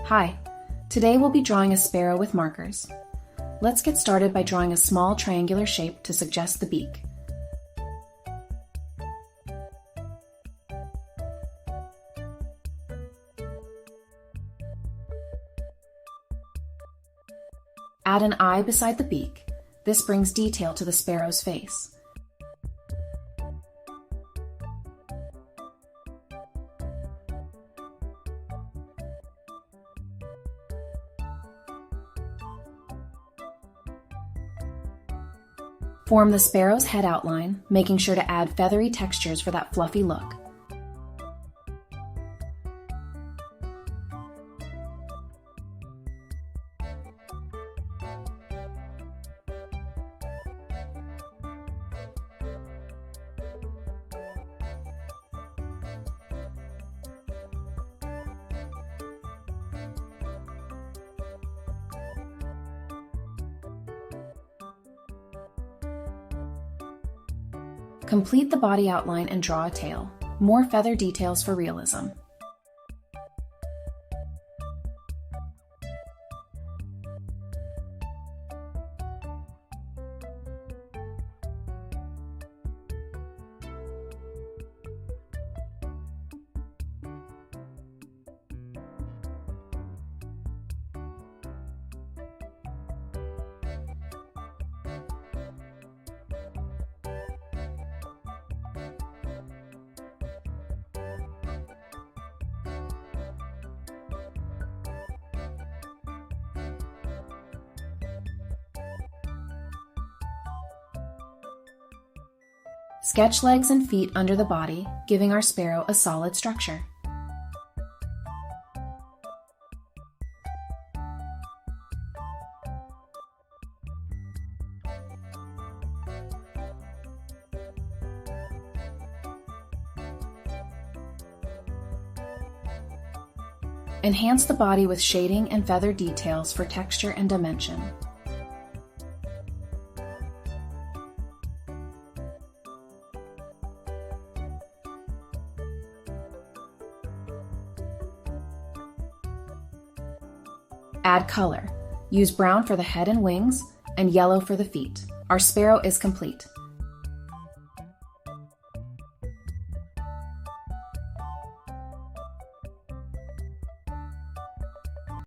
Hi, today we'll be drawing a sparrow with markers. Let's get started by drawing a small triangular shape to suggest the beak. Add an eye beside the beak. This brings detail to the sparrow's face. Form the sparrow's head outline, making sure to add feathery textures for that fluffy look. Complete the body outline and draw a tail. More feather details for realism. Sketch legs and feet under the body, giving our sparrow a solid structure. Enhance the body with shading and feather details for texture and dimension. Add color. Use brown for the head and wings, and yellow for the feet. Our sparrow is complete.